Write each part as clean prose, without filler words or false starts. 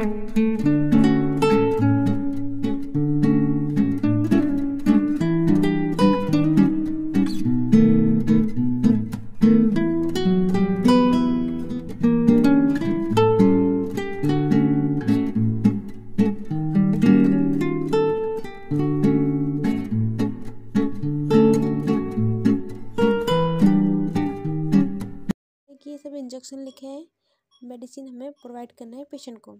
ये सब इंजेक्शन लिखे हैं, मेडिसिन हमें प्रोवाइड करना है पेशेंट को।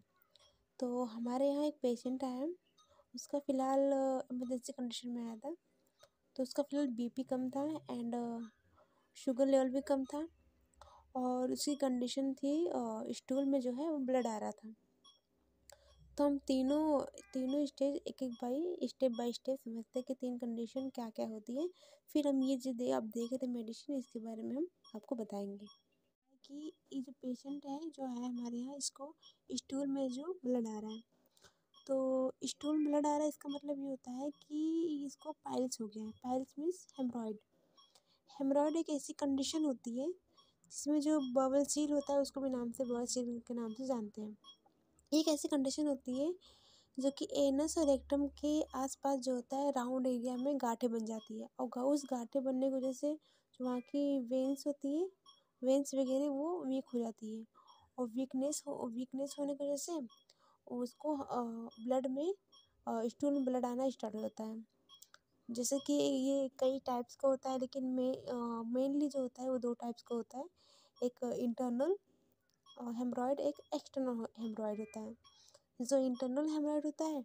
तो हमारे यहाँ एक पेशेंट आया, उसका फ़िलहाल इमरजेंसी कंडीशन में आया था। तो उसका फ़िलहाल बीपी कम था एंड शुगर लेवल भी कम था और उसकी कंडीशन थी स्टूल में जो है वो ब्लड आ रहा था। तो हम तीनों स्टेज एक बाय स्टेप समझते हैं कि 3 कंडीशन क्या क्या होती है। फिर हम ये जो आप देख रहे मेडिसिन, इसके बारे में हम आपको बताएंगे कि ये जो पेशेंट है जो है हमारे यहाँ, इसको स्टूल में जो ब्लड आ रहा है। तो स्टूल में ब्लड आ रहा है, इसका मतलब ये होता है कि इसको पाइल्स हो गया है। Piles means haemorrhoid. हेमरॉइड एक ऐसी कंडीशन होती है जिसमें जो बबल सील होता है, उसको भी नाम से बबल सील के नाम से जानते हैं। एक ऐसी कंडीशन होती है जो कि एनस और रेक्टम के आसपास जो होता है राउंड एरिया में गांठें बन जाती है और उस गांठें बनने की वजह से जो वहाँ की वेन्स होती है, वेन्स वगैरह वो वीक हो जाती है और वीकनेस होने की वजह से उसको ब्लड में स्टूल में ब्लड आना स्टार्ट हो जाता है। जैसे कि ये कई टाइप्स का होता है, लेकिन मेनली जो होता है वो 2 टाइप्स का होता है। एक इंटरनल हेमरॉइड, एक एक्सटर्नल हेमरॉइड होता है। जो इंटरनल हेमरॉइड होता है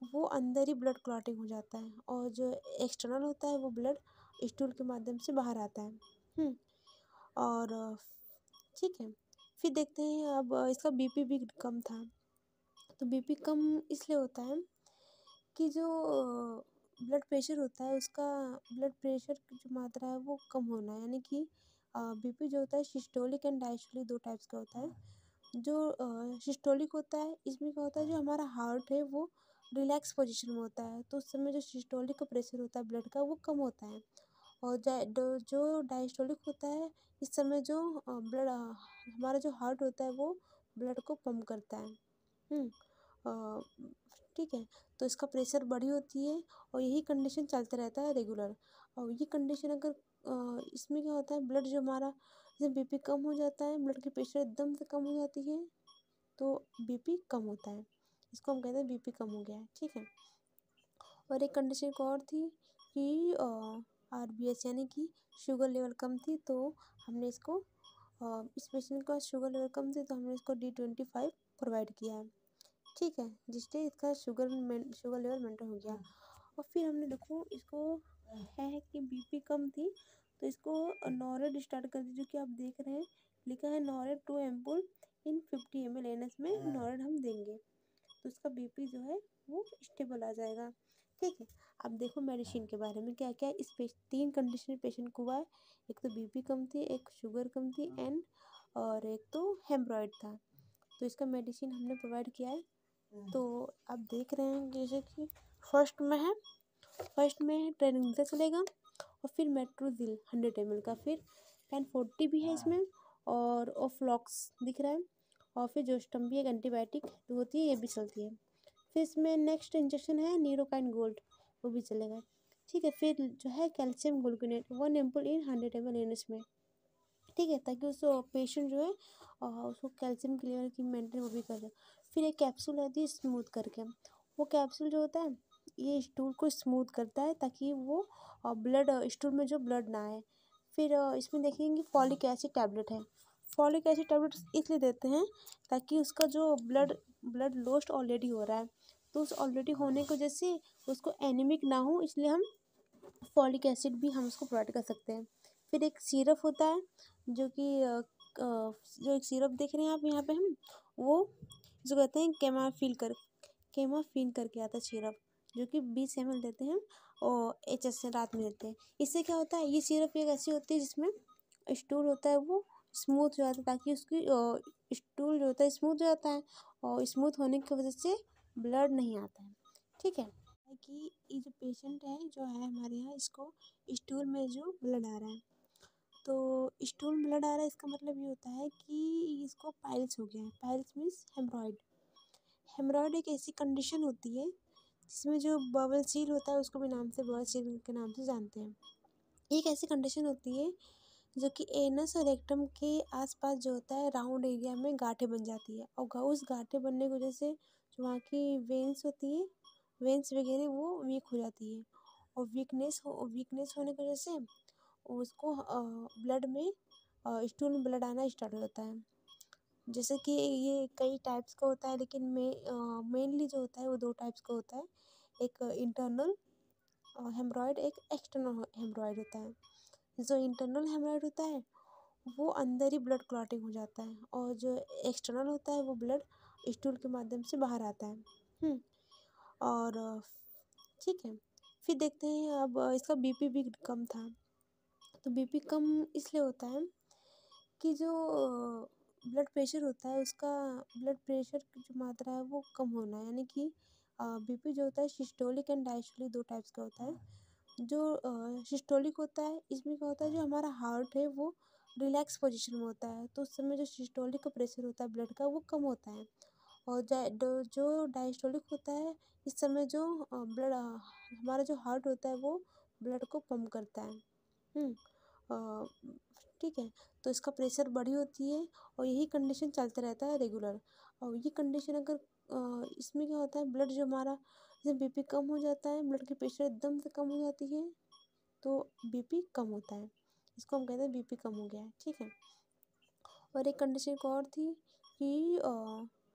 वो अंदर ही ब्लड क्लॉटिंग हो जाता है और जो एक्सटर्नल होता है वो ब्लड स्टूल के माध्यम से बाहर आता है। और ठीक है, फिर देखते हैं। अब इसका बीपी भी कम था। तो बीपी कम इसलिए होता है कि जो ब्लड प्रेशर होता है, उसका ब्लड प्रेशर की जो मात्रा है वो कम होना है। यानी कि बीपी जो होता है सिस्टोलिक एंड डायस्टोलिक 2 टाइप्स का होता है। जो सिस्टोलिक होता है, इसमें क्या होता है, जो हमारा हार्ट है वो रिलैक्स पोजीशन में होता है, तो उस समय जो सिस्टोलिक का प्रेशर होता है ब्लड का वो कम होता है। और जो डायस्टोलिक होता है, इस समय जो ब्लड हमारा जो हार्ट होता है वो ब्लड को पंप करता है। ठीक है, तो इसका प्रेशर बढ़ी होती है और यही कंडीशन चलता रहता है रेगुलर। और ये कंडीशन अगर इसमें क्या होता है, ब्लड जो हमारा जब बीपी कम हो जाता है, ब्लड की प्रेशर एकदम से कम हो जाती है, तो बीपी कम होता है। इसको हम कहते हैं बीपी कम हो गया है। ठीक है, और एक कंडीशन एक और थी कि आरबीएस यानी कि शुगर लेवल कम थी। तो हमने इसको इस पेशेंट का शुगर लेवल कम थी तो हमने इसको D25 प्रोवाइड किया है। ठीक है, जिससे इसका शुगर लेवल मेंटेन हो गया। और फिर हमने देखो इसको है कि बीपी कम थी तो इसको नॉरेड स्टार्ट कर दी, जो कि आप देख रहे हैं लिखा है नॉरेड 2 एम्पूल इन 50 ml एनएस में नॉरेड हम देंगे, तो उसका बीपी जो है वो स्टेबल आ जाएगा। ठीक है, अब देखो मेडिसिन के बारे में क्या क्या इस 3 कंडीशन पेशेंट को हुआ है। एक तो बीपी कम थी, एक शुगर कम थी एंड और एक तो हेमरॉइड था। तो इसका मेडिसिन हमने प्रोवाइड किया है। तो आप देख रहे हैं जैसे कि फर्स्ट में है ट्रेनिंग चलेगा और फिर मेट्रोजिल 100 ml का, फिर 1040 भी है इसमें और ओफ्लॉक्स दिख रहा है, और फिर जोस्टम भी एक एंटीबायोटिक होती है, ये भी चलती है। फिर इसमें नेक्स्ट इंजेक्शन है न्यूरोकाइन गोल्ड, वो भी चलेगा। ठीक है, फिर जो है कैल्शियम ग्लूकोनेट 1 एम्पूल इन 100 ml एनएस में। ठीक है, ताकि उस पेशेंट जो है उसको कैल्शियम की लेवल की मेंटेन वो भी कर दे। फिर एक कैप्सूल आती है स्मूथ करके, वो कैप्सूल जो होता है ये स्टूल को स्मूथ करता है ताकि वो ब्लड स्टूल में जो ब्लड ना आए। फिर इसमें देखेंगे फॉलिक एसिड टैबलेट है। फॉलिक एसिड टैबलेट इसलिए देते हैं ताकि उसका जो ब्लड लॉस्ट ऑलरेडी हो रहा है, तो उस ऑलरेडी होने की वजह से उसको एनीमिक ना हो, इसलिए हम फॉलिक एसिड भी हम उसको प्रोवाइड कर सकते हैं। फिर एक सिरप होता है जो कि जो एक सिरप देख रहे हैं आप यहाँ पे, हम वो जो कहते हैं केमाफिन करके आता है सिरप, जो कि 20 ml देते हैं और HS से रात में देते हैं। इससे क्या होता है, ये सिरप एक ऐसी होती है जिसमें स्टूल होता है वो स्मूथ हो जाता है, ताकि उसकी स्टूल जो होता है स्मूथ हो जाता है और स्मूथ होने की वजह से ब्लड नहीं आता है। ठीक है, कि ये जो पेशेंट है जो है हमारे यहाँ, इसको स्टूल में जो ब्लड आ रहा है, तो स्टूल ब्लड आ रहा है, इसका मतलब ये होता है कि इसको पाइल्स हो गया है। Piles means haemorrhoid. हेमरॉयड एक ऐसी कंडीशन होती है जिसमें जो बबल सील होता है उसको भी नाम से बबल सील के नाम से जानते हैं। एक ऐसी कंडीशन होती है जो कि एनस और रेक्टम के आसपास जो होता है राउंड एरिया में गांठें बन जाती है और उस गांठें बनने की वजह से जो वहाँ की वेन्स होती है, वेन्स वगैरह वो वीक हो जाती है और वीकनेस होने की वजह से उसको ब्लड में स्टूल में ब्लड आना स्टार्ट हो जाता है। जैसे कि ये कई टाइप्स का होता है लेकिन मेनली जो होता है वो 2 टाइप्स का होता है। एक इंटरनल हेमरॉयड, एक एक्सटर्नल हेमरॉयड होता है। जो इंटरनल हेमरॉयड होता है वो अंदर ही ब्लड क्लॉटिंग हो जाता है और जो एक्सटर्नल होता है वो ब्लड स्टूल के माध्यम से बाहर आता है। और ठीक है, फिर देखते हैं अब इसका बीपी भी कम था। तो बीपी कम इसलिए होता है कि जो ब्लड प्रेशर होता है उसका ब्लड प्रेशर की जो मात्रा है वो कम होना है, यानी कि बीपी जो होता है सिस्टोलिक एंड डायस्टोलिक 2 टाइप्स का होता है। जो सिस्टोलिक होता है इसमें क्या होता है, जो हमारा हार्ट है वो रिलैक्स पोजीशन में होता है तो उस समय जो सिस्टोलिक का प्रेशर होता है ब्लड का वो कम होता है। और जो डायस्टोलिक होता है इस समय जो ब्लड हमारा जो हार्ट होता है वो ब्लड को पंप करता है। अ, ठीक है, तो इसका प्रेशर बड़ी होती है और यही कंडीशन चलता रहता है रेगुलर। और ये कंडीशन अगर इसमें क्या होता है, ब्लड जो हमारा जैसे बीपी कम हो जाता है, ब्लड की प्रेशर एकदम से कम हो जाती है तो बीपी कम होता है, इसको हम कहते हैं बीपी कम हो गया है। ठीक है, और एक कंडीशन एक और थी कि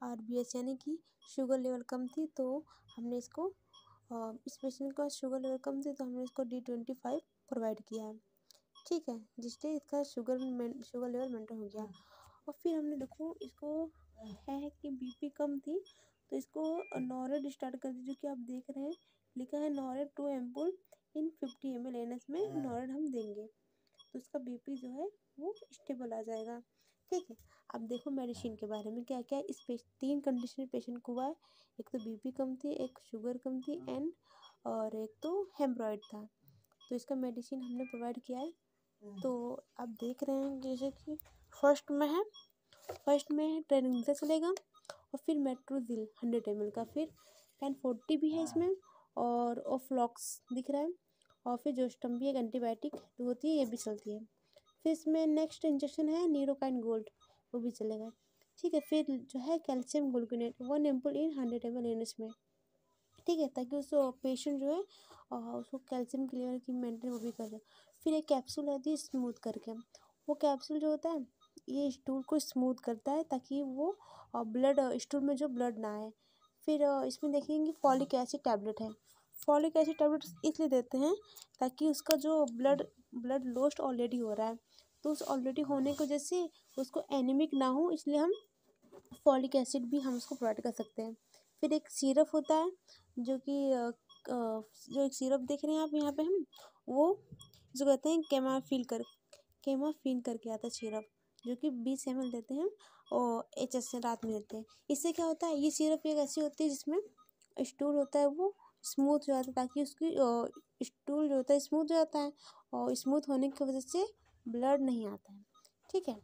आरबीएस यानी कि शुगर लेवल कम थी तो हमने इसको इस पेशेंट का शुगर लेवल कम थी तो हमने इसको D25 प्रोवाइड किया है। ठीक है, जिससे इसका शुगर लेवल मेंटेन हो गया। और फिर हमने देखो इसको है कि बीपी कम थी तो इसको नॉरेड स्टार्ट कर दी, जो कि आप देख रहे हैं लिखा है नॉरेड 2 एम्पूल इन 50 ml एनएस में नॉरेड हम देंगे तो इसका बीपी जो है वो स्टेबल आ जाएगा। ठीक है, अब देखो मेडिसिन के बारे में क्या क्या इस 3 कंडीशन पेशेंट को हुआ है। एक तो बीपी कम थी, एक शुगर कम थी एंड और एक तो हेमरॉइड था। तो इसका मेडिसिन हमने प्रोवाइड किया है। तो आप देख रहे हैं जैसे कि फर्स्ट में है ट्रेनिंग चलेगा और फिर मेट्रोजिल 100 ml का, फिर 1040 भी है इसमें और ओफ्लॉक्स दिख रहा है और फिर जोस्टम भी एक एंटीबायोटिक होती है ये भी चलती है। फिर इसमें नेक्स्ट इंजेक्शन है न्यूरोकाइन गोल्ड, वो भी चलेगा। ठीक है, फिर जो है कैल्शियम ग्लूकोनेट 1 एम्पूल इन 100 ml एनएस में। ठीक है, ताकि उस पेशेंट जो है उसको कैल्शियम की लेवल की मेंटेन वो भी कर जाए। फिर एक कैप्सूल आती है स्मूथ करके, वो कैप्सूल जो होता है ये स्टूल को स्मूथ करता है ताकि वो ब्लड स्टूल में जो ब्लड ना आए। फिर इसमें देखेंगे फॉलिक एसिड टैबलेट है। फॉलिक एसिड टैबलेट इसलिए देते हैं ताकि उसका जो ब्लड लॉस्ट ऑलरेडी हो रहा है तो उस ऑलरेडी होने की वजह से उसको एनीमिक ना हो, इसलिए हम फॉलिक एसिड भी हम उसको प्रोवाइड कर सकते हैं। फिर एक सिरप होता है जो कि जो एक सिरप देख रहे हैं आप यहाँ पे हम वो जो कहते हैं केमाफिन करके आता है सिरप, जो कि 20 ml देते हैं और HS से रात में देते हैं। इससे क्या होता है, ये सिरप एक ऐसी होती है जिसमें स्टूल होता है वो स्मूथ हो जाता है ताकि उसकी स्टूल जो होता है स्मूथ हो जाता है और स्मूथ होने की वजह से ब्लड नहीं आता है। ठीक है,